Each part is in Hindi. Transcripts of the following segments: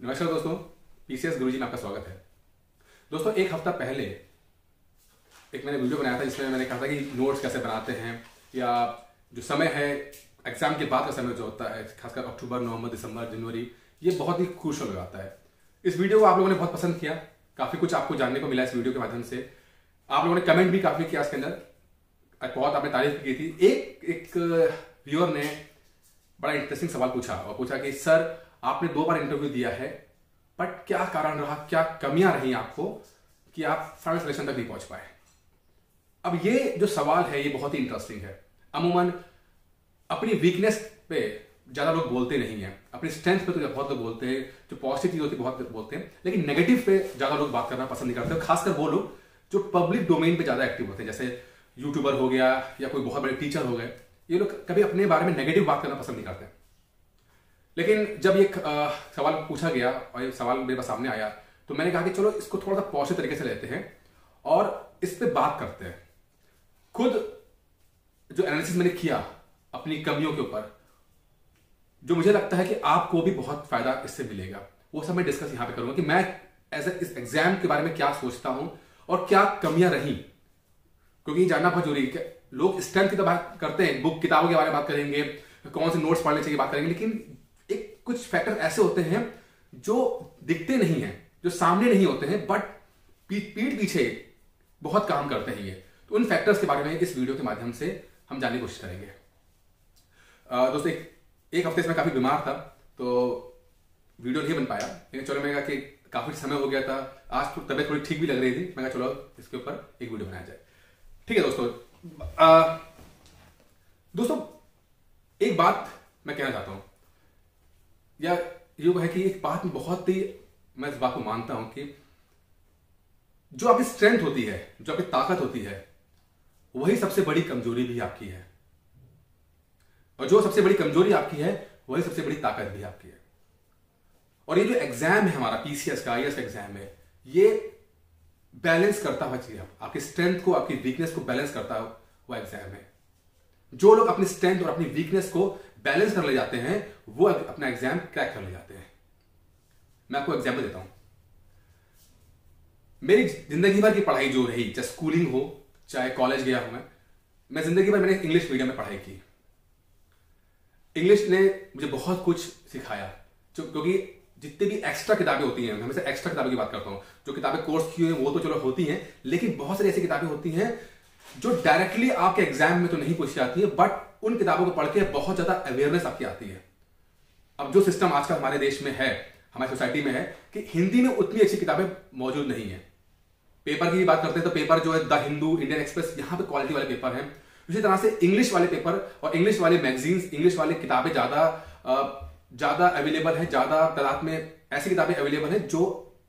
नमस्कार दोस्तों, पीसीएस गुरुजी में आपका स्वागत है। दोस्तों, एक हफ्ता पहले एक मैंने वीडियो बनाया था जिसमें मैंने कहा था कि नोट्स कैसे बनाते हैं या जो समय है एग्जाम के बाद का समय जो होता है, खासकर अक्टूबर, नवंबर, दिसंबर, जनवरी, ये बहुत ही क्रूशल हो जाता है। इस वीडियो को आप लोगों ने बहुत पसंद किया, काफी कुछ आपको जानने को मिला इस वीडियो के माध्यम से। आप लोगों ने कमेंट भी काफी किया इसके अंदर, बहुत आपने तारीफ की थी। एक व्यूअर ने बड़ा इंटरेस्टिंग सवाल पूछा और पूछा कि सर, आपने 2 बार इंटरव्यू दिया है, बट क्या कारण रहा, क्या कमियां रही आपको कि आप फाइनल सिलेक्शन तक नहीं पहुंच पाए। अब ये जो सवाल है ये बहुत ही इंटरेस्टिंग है। अमूमन अपनी वीकनेस पे ज्यादा लोग बोलते नहीं है, अपनी स्ट्रेंथ पे तो बहुत लोग बोलते हैं, जो पॉजिटिव चीज होती है बहुत बोलते हैं, लेकिन नेगेटिव पे ज्यादा लोग बात करना पसंद नहीं करते। खासकर वो लोग जो पब्लिक डोमेन पे ज्यादा एक्टिव होते हैं, जैसे यूट्यूबर हो गया या कोई बहुत बड़े टीचर हो गए, ये लोग कभी अपने बारे में नेगेटिव बात करना पसंद नहीं करते। लेकिन जब ये सवाल पूछा गया और ये सवाल मेरे पास सामने आया तो मैंने कहा कि चलो इसको थोड़ा सा पॉजिटिव तरीके से लेते हैं और इस पे बात करते हैं। खुद जो एनालिसिस मैंने किया अपनी कमियों के ऊपर, जो मुझे लगता है कि आपको भी बहुत फायदा इससे मिलेगा, वो सब मैं डिस्कस यहां पे करूंगा कि मैं इस एग्जाम के बारे में क्या सोचता हूं और क्या कमियां रही। क्योंकि जानना बहुत जरूरी है। लोग स्ट्रेंथ की तो बात करते हैं, बुक किताबों के बारे में बात करेंगे, कौन से नोट्स पढ़ने चाहिए बात करेंगे, लेकिन एक कुछ फैक्टर ऐसे होते हैं जो दिखते नहीं हैं, जो सामने नहीं होते हैं, बट पीठ पीछे बहुत काम करते हैं ये। तो उन फैक्टर्स के बारे में इस वीडियो के माध्यम से हम जानने की कोशिश करेंगे। दोस्तों, एक हफ्ते से मैं काफी बीमार था तो वीडियो नहीं बन पाया, लेकिन चलो मैं कहा कि काफी समय हो गया था, आज तो तबीयत थोड़ी ठीक भी लग रही थी, मैं कहा चलो इसके ऊपर एक वीडियो बनाया जाए। ठीक है दोस्तों, एक बात मैं कहना चाहता हूं, या ये है कि एक बात में बहुत ही मैं इस बात को मानता हूं कि जो आपकी स्ट्रेंथ होती है, जो आपकी ताकत होती है, वही सबसे बड़ी कमजोरी भी आपकी है, और जो सबसे बड़ी कमजोरी आपकी है वही सबसे बड़ी ताकत भी आपकी है। और ये जो एग्जाम है हमारा पीसीएस का, आईएएस एग्जाम है, ये बैलेंस करता हुआ चाहिए, आपकी स्ट्रेंथ को, आपकी वीकनेस को बैलेंस करता हुआ एग्जाम है। जो लोग अपनी स्ट्रेंथ और अपनी वीकनेस को बैलेंस कर ले जाते हैं वो अपना एग्जाम क्रैक कर ले जाते हैं। मैं आपको एग्जांपल देता हूं। मेरी जिंदगी भर की पढ़ाई जो रही, चाहे स्कूलिंग हो चाहे कॉलेज गया हूं, मैं जिंदगी भर मैंने इंग्लिश मीडियम में पढ़ाई की। इंग्लिश ने मुझे बहुत कुछ सिखाया, क्योंकि जितनी भी एक्स्ट्रा किताबें होती हैं, मैं हमेशा एक्स्ट्रा किताबों की बात करता हूं। जो किताबें कोर्स की हुई हैं वो तो चलो होती हैं, लेकिन बहुत सारी ऐसी किताबें होती हैं जो डायरेक्टली आपके एग्जाम में तो नहीं पूछी जाती है, बट उन किताबों को पढ़ के बहुत ज्यादा अवेयरनेस आपकी आती है। अब जो सिस्टम आजकल हमारे देश में है, हमारी सोसाइटी में है, कि हिंदी में उतनी अच्छी किताबें मौजूद नहीं है। पेपर की भी बात करते हैं तो पेपर जो है द हिंदू, इंडियन एक्सप्रेस, यहां पे क्वालिटी वाले पेपर हैं। उसी तरह से इंग्लिश वाले पेपर और इंग्लिश वाले मैगजीन्स, इंग्लिश वाली किताबें ज्यादा अवेलेबल है, ज्यादा तादाद में ऐसी किताबें अवेलेबल है जो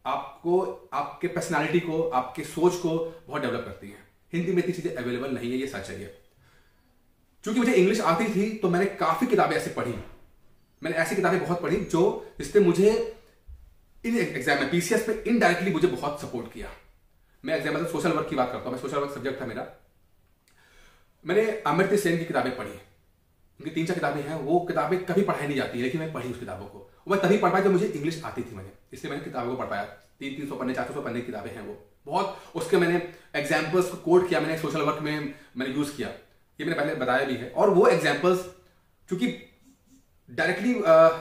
आपको, आपके पर्सनैलिटी को, आपके सोच को बहुत डेवलप करती है। हिंदी में इतनी चीजें अवेलेबल नहीं है, ये सच है। क्योंकि मुझे इंग्लिश आती थी तो मैंने काफी किताबें ऐसी पढ़ी, मैंने ऐसी किताबें बहुत पढ़ी जो जिसने मुझे इन एग्जाम में पीसीएस पे इनडायरेक्टली मुझे बहुत सपोर्ट किया। मैं एग्जाम में सोशल वर्क की बात करता हूं, मैं सोशल वर्क सब्जेक्ट था मेरा। मैंने अमर्त्य सेन की किताबें पढ़ी, उनकी 3-4 किताबें हैं, वो किताबें कभी पढ़ाई नहीं जाती है, लेकिन मैं पढ़ी उस किताबों को। मैं तभी पढ़ पाया जब मुझे इंग्लिश आती थी, इसलिए मैंने किताबों को पढ़ पाया। 300 पन्ने, 400 पन्ने की किताबें हैं वो, बहुत उसके मैंने एग्जाम्पल्स को कोट किया, मैंने सोशल वर्क में मैंने यूज किया, ये मैंने पहले बताया भी है। और वो एग्जाम्पल्स चूंकि डायरेक्टली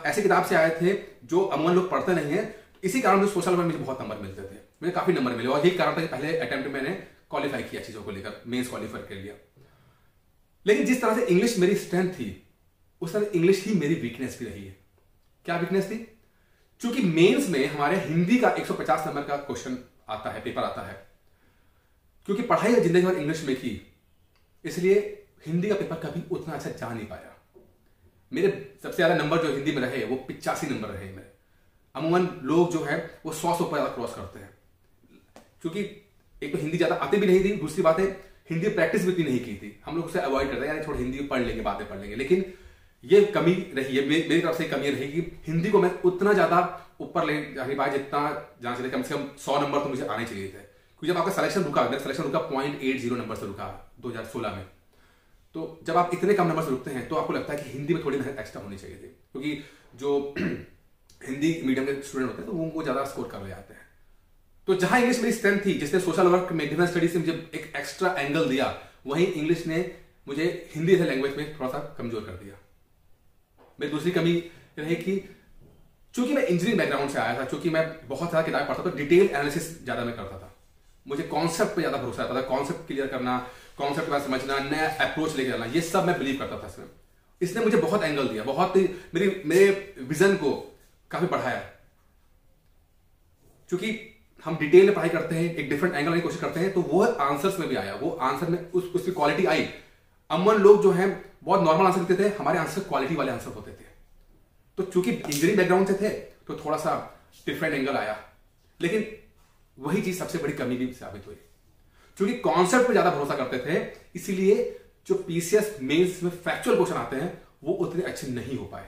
ऐसे किताब से आए थे जो अमूमन लोग पढ़ते नहीं है, इसी कारण मुझे सोशल वर्क में मुझे बहुत नंबर मिलते थे, मुझे काफी नंबर मिले, और यही कारण था कि पहले अटेम्प्ट में मैंने क्वालिफाई किया चीजों को लेकर, मेंस क्वालिफाई कर लिया। लेकिन जिस तरह से इंग्लिश मेरी स्ट्रेंथ थी, उस तरह इंग्लिश ही मेरी वीकनेस भी रही है। क्या वीकनेस थी? क्योंकि मेंस में हमारे हिंदी का 150 नंबर का क्वेश्चन आता है, पेपर आता है। क्योंकि पढ़ाई जिंदगी भर इंग्लिश में की, इसलिए हिंदी का पेपर कभी उतना अच्छा जा नहीं पाया। मेरे सबसे ज्यादा नंबर जो हिंदी में रहे वो 85 नंबर रहे मेरे। अमूमन लोग जो है वो 100 से ऊपर ज्यादा क्रॉस करते हैं, क्योंकि एक तो हिंदी ज्यादा आती भी नहीं थी, दूसरी बात है हिंदी प्रैक्टिस भी इतनी नहीं की थी। हम लोग उसे अवॉइड करते हैं, यानी थोड़ा हिंदी पढ़ लेंगे, बातें पढ़ लेंगे। लेकिन ये कमी रही है, मेरी तरफ से कमी रही कि हिंदी को मैं उतना ज्यादा ऊपर ले जा नहीं पाया जितना जाना चाहिए। कम से कम 100 नंबर तो मुझे आने चाहिए थे। क्योंकि जब आपका सिलेक्शन रुका, मेरा सिलेक्शन रुका 0.80 नंबर से रुका 2016 में, तो जब आप इतने कम नंबर से रुकते हैं तो आपको लगता है कि हिंदी में थोड़ी मेहनत एक्स्ट्रा होनी चाहिए थी। क्योंकि जो हिंदी मीडियम के स्टूडेंट होते हैं तो वो उनको ज्यादा स्कोर कर ले जाते हैं। तो जहां इंग्लिश मेरी स्ट्रेंथ थी, जिसने सोशल वर्क में डिफरेंस स्टडीज से मुझे एक एक्स्ट्रा एंगल दिया, वहीं इंग्लिश ने मुझे हिंदी से लैंग्वेज में थोड़ा सा कमजोर कर दिया। मेरी दूसरी कमी रही कि चूंकि मैं इंजीनियरिंग बैकग्राउंड से आया था, चूंकि मैं बहुत सारा किताब पढ़ता था, डिटेल एनालिसिस ज्यादा मैं करता था, मुझे कॉन्सेप्ट पे ज्यादा भरोसा आता था, कॉन्सेप्ट क्लियर करना, कॉन्सेप्ट के बाद समझना, नया अप्रोच लेके आना, ये सब मैं बिलीव करता था इसमें। इसने मुझे बहुत एंगल दिया, बहुत मेरे विजन को काफी बढ़ाया। क्योंकि हम डिटेल में पढ़ाई करते हैं, एक डिफरेंट एंगल की कोशिश करते हैं, तो वो आंसर्स में भी आया, वो आंसर में उसकी क्वालिटी आई। अमूमन लोग जो हैं बहुत नॉर्मल आंसर देते थे, हमारे आंसर क्वालिटी वाले आंसर होते थे। तो चूंकि इंजीनियरिंग बैकग्राउंड से थे तो थोड़ा सा डिफरेंट एंगल आया, लेकिन वही चीज सबसे बड़ी कमी भी साबित हुई। क्योंकि कॉन्सेप्ट पे ज्यादा भरोसा करते थे, इसीलिए जो पीसीएस मेंस में फैक्चुअल क्वेश्चन आते हैं वो उतने अच्छे नहीं हो पाए।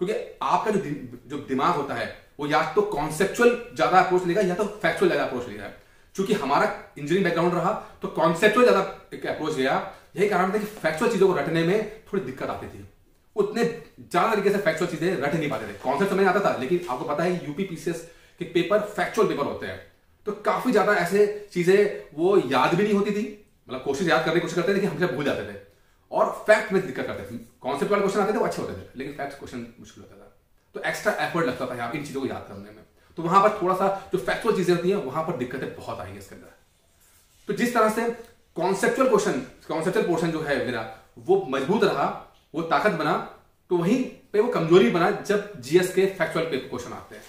क्योंकि आपका जो दिमाग होता है वो या तो कॉन्सेप्चुअल ज्यादा अप्रोच लेगा या तो फैक्चुअल ज्यादा अप्रोच लेगा। क्योंकि हमारा इंजीनियरिंग बैकग्राउंड रहा तो कॉन्सेप्चुअल ज्यादा एक अप्रोच गया, यही कारण था कि फैक्चुअल चीजों को रटने में थोड़ी दिक्कत आती थी। उतने ज्यादा तरीके से फैक्चुअल चीजें रट नहीं पाते थे, कॉन्सेप्ट समझ आता था, लेकिन आपको पता है यूपी पीसीएस के पेपर फैक्चुअल पेपर होते हैं, तो काफी ज्यादा ऐसे चीजें वो याद भी नहीं होती थी, मतलब कोशिश याद करने की कोशिश करते थे लेकिन हमेशा भूल जाते थे, और फैक्ट में दिक्कत करते थे। कॉन्सेप्ट वाले क्वेश्चन आते थे वो अच्छे होते थे, लेकिन फैक्ट क्वेश्चन मुश्किल होता था, तो एक्स्ट्रा एफर्ट लगता था यहाँ इन चीजों को याद करने में। तो वहां पर थोड़ा सा जो फैक्चुअल चीजें होती हैं वहां पर दिक्कतें बहुत आएंगी इसके अंदर। तो जिस तरह से कॉन्सेप्चुअल पोर्शन जो है मेरा वो मजबूत रहा, वो ताकत बना, तो वहीं पे वो कमजोरी बना जब जीएस के फैक्चुअल क्वेश्चन आते हैं।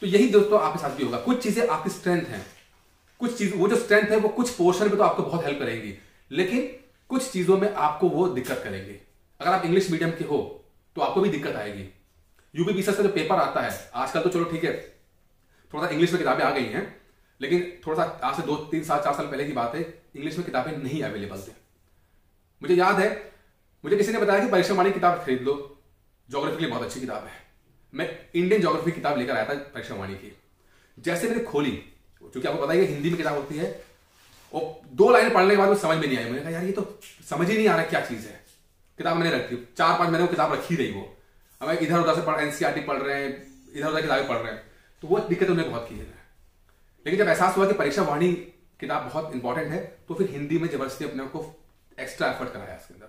तो यही दोस्तों आपके साथ भी होगा, कुछ चीजें आपकी स्ट्रेंथ हैं, कुछ चीज वो जो स्ट्रेंथ है वो कुछ पोर्शन पे तो आपको बहुत हेल्प करेंगी, लेकिन कुछ चीजों में आपको वो दिक्कत करेंगे। अगर आप इंग्लिश मीडियम के हो तो आपको भी दिक्कत आएगी। यूपी पीसीएस का जो पेपर आता है आजकल, तो चलो ठीक है थोड़ा सा इंग्लिश में किताबें आ गई हैं, लेकिन थोड़ा सा आज से 2, 3 साल 4 साल पहले की बात है, इंग्लिश में किताबें नहीं अवेलेबल थी। मुझे याद है मुझे किसी ने बताया कि परीक्षा वाणी किताब खरीद लो, ज्योग्राफी के लिए बहुत अच्छी किताब है। मैं इंडियन ज्योग्राफी किताब लेकर आया था परीक्षा वाणी की। जैसे मैंने खोली, क्योंकि आपको पता है हिंदी में किताब होती है, और 2 लाइन पढ़ने के बाद वो समझ में नहीं आई। मैंने कहा यार ये तो समझ ही नहीं आ रहा क्या चीज है। किताब मैंने रखी 4-5 महीने वो किताब रखी रही, वो हमें इधर उधर से पढ़ एनसीईआरटी पढ़ रहे हैं, इधर उधर किताबें पढ़ रहे हैं, तो वो दिक्कत उन्हें बहुत की है। लेकिन जब एहसास हुआ कि परीक्षा वाणी किताब बहुत इंपॉर्टेंट है, तो फिर हिंदी में जबरदस्ती अपने को एक्स्ट्रा एफर्ट कराया इसके अंदर,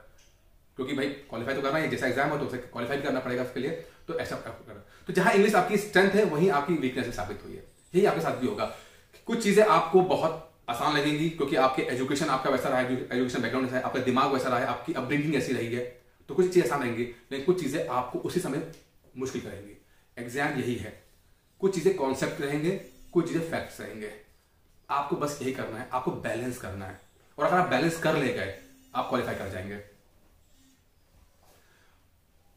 क्योंकि भाई क्वालिफाई तो करना है, जैसा एग्जाम हो तो उसे क्वालिफाई करना पड़ेगा उसके लिए, तो एक्स्ट्रा एफर्ट करना। तो जहां इंग्लिश आपकी स्ट्रेंथ है वहीं आपकी वीकनेस साबित हुई है। यही आपके साथ भी होगा, कुछ चीजें आपको बहुत आसान लगेंगी क्योंकि आपके एजुकेशन आपका वैसा रहा है, एजुकेशन बैकग्राउंड ऐसा है, आपका दिमाग वैसा रहा है, आपकी अपब्रिंगिंग ऐसी रही है, तो कुछ चीजें आसान रहेंगी, लेकिन कुछ चीजें आपको उसी समय मुश्किल करेंगी। एग्जाम यही है, कुछ चीजें कॉन्सेप्ट रहेंगे, कुछ चीजें फैक्ट्स रहेंगे। आपको बस यही करना है, आपको बैलेंस करना है, और अगर आप बैलेंस कर ले गए आप क्वालिफाई कर जाएंगे।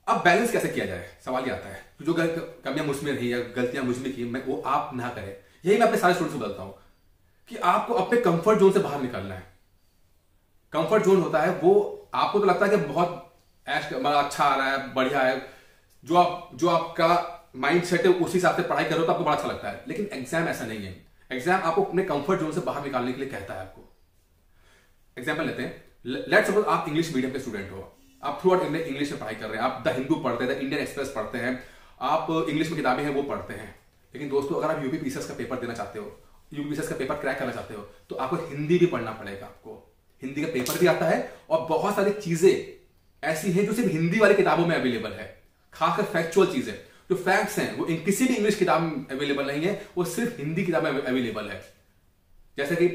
अब बैलेंस कैसे किया जाए, सवाल ये आता है। तो जो कमियां मुझमें रही या गलतियां मुझमें की, मैं वो आप ना करें। यही मैं अपने सारे स्टूडेंट्स को बोलता हूं कि आपको अपने कंफर्ट जोन से बाहर निकलना है। कंफर्ट जोन होता है वो आपको तो लगता है कि बहुत अच्छा आ रहा है, बढ़िया है, जो आपका माइंड सेट है उसी हिसाब से पढ़ाई करो तो आपको बड़ा अच्छा लगता है, लेकिन एग्जाम ऐसा नहीं है। एग्जाम आपको अपने कंफर्ट जोन से बाहर निकालने के लिए कहता है आपको। एग्जाम्पल लेते हैं, लेट्स सपोज आप इंग्लिश मीडियम के स्टूडेंट हो, आप थ्रू आउट इंग्लिश में पढ़ाई कर रहे हैं, आप द हिंदू पढ़ते हैं, द इंडियन एक्सप्रेस पढ़ते हैं, आप इंग्लिश में किताबें हैं वो पढ़ते हैं। लेकिन दोस्तों अगर आप यूपी पीसीएस का पेपर देना चाहते हो, यूपी पीसीएस का पेपर क्रैक करना चाहते हो, तो आपको हिंदी भी पढ़ना पड़ेगा। आपको हिंदी का पेपर भी आता है, और बहुत सारी चीजें ऐसी हैं जो सिर्फ हिंदी वाली किताबों में अवेलेबल है, खासकर फैक्चुअल चीजें, जो फैक्ट्स हैं वो किसी भी इंग्लिश किताब में अवेलेबल नहीं है, वो सिर्फ हिंदी किताब में अवेलेबल है। जैसे कि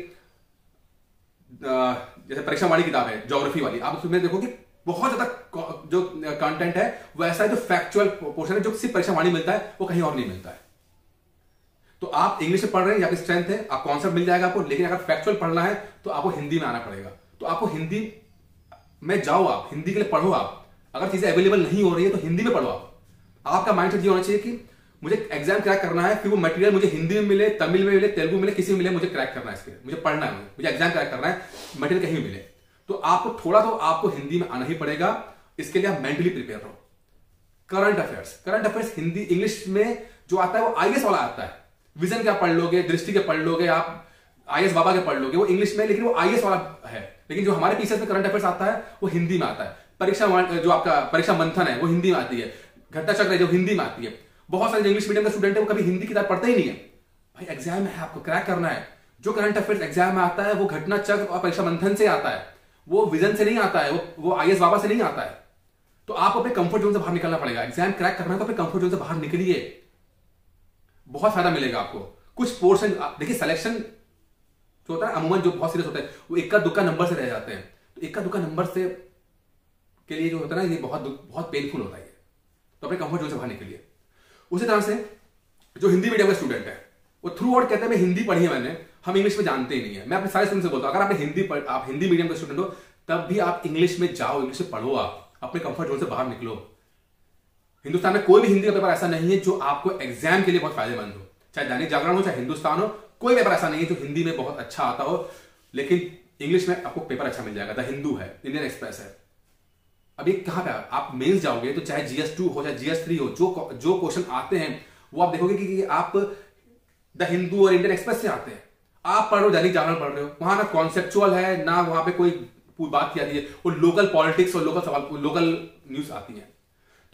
जैसे परीक्षा वाली किताब है ज्योग्राफी वाली, आप उसमें देखो कि बहुत ज्यादा जो कंटेंट है वो ऐसा है जो फैक्चुअल पोर्शन है, जो सिर्फ परीक्षा वाणी मिलता है, वो कहीं और नहीं मिलता है। तो आप इंग्लिश में पढ़ रहे हैं, या स्ट्रेंथ है, आप कॉन्सेप्ट मिल जाएगा आपको, लेकिन अगर फैक्चुअल पढ़ना है तो आपको हिंदी में आना पड़ेगा। तो आपको हिंदी में जाओ, आप हिंदी के लिए पढ़ो। आप अगर चीजें अवेलेबल नहीं हो रही है तो हिंदी में पढ़ो। आपका माइंडसेट ये होना चाहिए कि मुझे एग्जाम क्रैक करना है, फिर वो मटेरियल मुझे हिंदी में मिले, तमिल में मिले, तेलुगु में मिले, किसी में मिले, मुझे क्रैक करना है, इसके मुझे पढ़ना है, मुझे एग्जाम क्रैक करना है, मटेरियल कहीं मिले। तो आपको थोड़ा तो आपको हिंदी में आना ही पड़ेगा। इसके लिए आप मेंटली प्रिपेयर रहो। करंट अफेयर्स हिंदी इंग्लिश में जो आता है वो आईएएस वाला आता है। विजन के आप पढ़ लोगे, दृष्टि के पढ़ लोगे, आप आईएएस बाबा के पढ़ लोगे, वो इंग्लिश में, लेकिन वो आईएएस वाला है। लेकिन जो हमारे पीसीएस में करंट अफेयर्स आता है वो हिंदी में आता है। जो आपका परीक्षा मंथन है वो हिंदी में आती है। घटना चक्र है जो हिंदी में आती है। बहुत सारे इंग्लिश मीडियम के स्टूडेंट है वो कभी हिंदी किताब पढ़ते ही नहीं है। भाई एग्जाम है, आपको क्रैक करना है। जो करंट अफेयर्स एग्जाम में आता है वो घटना चक्र और परीक्षा मंथन से आता है, वो विजन से नहीं आता है, वो आईएएस बाबा से नहीं आता है। तो आपको अपने कंफर्ट जोन से बाहर निकलना पड़ेगा। एग्जाम क्रैक करना है तो अपने कंफर्ट जोन से बाहर निकलिए, बहुत फायदा मिलेगा आपको। कुछ पोर्शन देखिए, सिलेक्शन जो होता है अमूमन जो बहुत सीरियस होता है वो इक्का दुक्का नंबर से रह जाते हैं। तो इक्का दुक्का नंबर से के लिए जो होता है ना, ये बहुत पेनफुल होता है। तो अपने कंफर्ट जोन से बाहर निकलिए। उसी तरह से जो हिंदी मीडियम का स्टूडेंट है वो थ्रू आउट कहते हैं मैं हिंदी पढ़ी है मैंने, हम इंग्लिश में जानते ही नहीं है। मैं अपने सारे स्टूडेंट से बोलता हूं अगर आप हिंदी मीडियम का स्टूडेंट हो तब भी आप इंग्लिश में जाओ, इंग्लिश में पढ़ो, आप अपने कंफर्ट जोन से बाहर निकलो। हिंदुस्तान में कोई भी हिंदी का पेपर ऐसा नहीं है जो आपको एग्जाम के लिए बहुत फायदेमंद हो, चाहे दैनिक जागरण हो चाहे हिंदुस्तान हो, कोई पेपर ऐसा नहीं है जो हिंदी में बहुत अच्छा आता हो लेकिन इंग्लिश में आपको पेपर अच्छा मिल जाएगा। द हिंदू है, इंडियन एक्सप्रेस है। अभी कहां पे आप मेंस जाओगे तो चाहे GS2 हो चाहे GS3 हो, जो क्वेश्चन आते हैं वो आप देखोगे कि आप द हिंदू और इंडियन एक्सप्रेस से आते हैं। आप पढ़ रहे हो, दैनिक जागरण पढ़ रहे हो, वहां ना कॉन्सेप्चुअल है ना वहां पे कोई बात की जाती है, वो लोकल पॉलिटिक्स और लोकल सवाल, लोकल न्यूज आती है।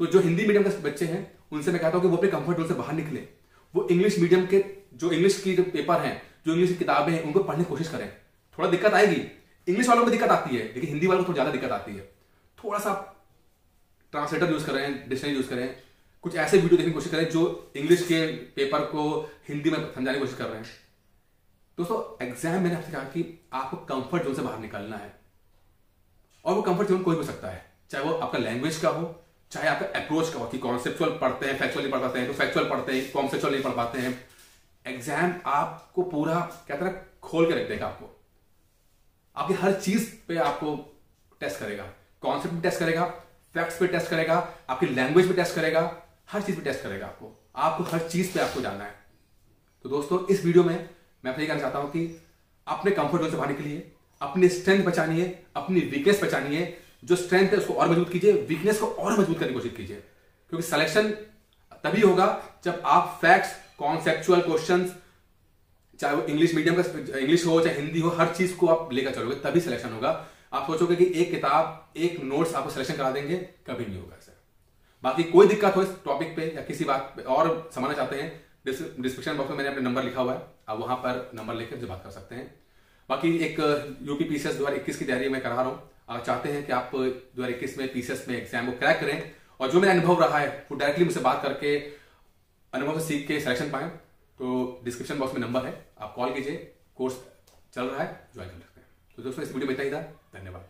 तो जो हिंदी मीडियम के बच्चे हैं उनसे मैं कहता हूं कि वो अपने कंफर्ट जोन से बाहर निकले, वो इंग्लिश मीडियम के जो इंग्लिश की जो पेपर हैं, जो इंग्लिश की किताबें हैं, उनको पढ़ने की कोशिश करें। थोड़ा दिक्कत आएगी, इंग्लिश वालों को दिक्कत आती है लेकिन हिंदी वालों को थोड़ी ज्यादा दिक्कत आती है। थोड़ा सा ट्रांसलेटर यूज करें, डिक्शनरी यूज करें, कुछ ऐसे वीडियो देखने की कोशिश करें जो इंग्लिश के पेपर को हिंदी में समझाने की कोशिश कर रहे हैं। दोस्तों एग्जाम मैंने आपसे कहा कि आपको कंफर्ट जोन से बाहर निकलना है, और वो कंफर्ट जोन कोई भी हो सकता है, चाहे वो आपका लैंग्वेज का हो चाहे आपका अप्रोच का हो कि कॉन्सेप्चुअल पढ़ते हैं, फैक्चुअल नहीं पढ़ पाते हैं, तो फैक्चुअल पढ़ते हैं, कॉन्सेप्चुअल नहीं पढ़ पाते हैं। एग्जाम आपको पूरा क्या तरह खोल के रख देगा, आपकी हर चीज पे आपको टेस्ट करेगा, कॉन्सेप्ट पे टेस्ट करेगा, फैक्ट्स पे टेस्ट करेगा, आपकी लैंग्वेज पे टेस्ट करेगा, हर चीज पे टेस्ट करेगा आपको हर चीज पे आपको जानना है। तो दोस्तों इस वीडियो में मैं आपसे ये कहना चाहता हूं कि अपने कंफर्ट जोन से बाहर निकलिए, अपनी स्ट्रेंथ बचानिए, अपनी वीकनेस बचानिए। जो स्ट्रेंथ है उसको और मजबूत कीजिए, वीकनेस को और मजबूत करने की कोशिश कीजिए, क्योंकि सिलेक्शन तभी होगा जब आप फैक्ट्स, कॉन्सेप्चुअल क्वेश्चंस, चाहे वो इंग्लिश मीडियम का इंग्लिश हो चाहे हिंदी हो, हर चीज को आप लेकर चलोगे तभी सिलेक्शन होगा। आप सोचोगे कि एक किताब एक नोट्स आपको सिलेक्शन करा देंगे, कभी नहीं होगा ऐसा। बाकी कोई दिक्कत हो इस टॉपिक पे या किसी बात पे और समझना चाहते हैं, डिस्क्रिप्शन बॉक्स में मैंने अपने नंबर लिखा हुआ है, आप वहां पर नंबर लेकर मुझसे बात कर सकते हैं। बाकी एक यूपी PCS 2021 की तैयारी मैं करा रहा हूं, आप चाहते हैं कि आप 2021 में PCS में एग्जाम को क्रैक करें और जो मेरा अनुभव रहा है वो डायरेक्टली मुझसे बात करके अनुभव से सीख के सिलेक्शन पाएं, तो डिस्क्रिप्शन बॉक्स में नंबर है, आप कॉल कीजिए, कोर्स चल रहा है, ज्वाइन कर सकते हैं। तो दोस्तों इस वीडियो में इतना ही था, धन्यवाद।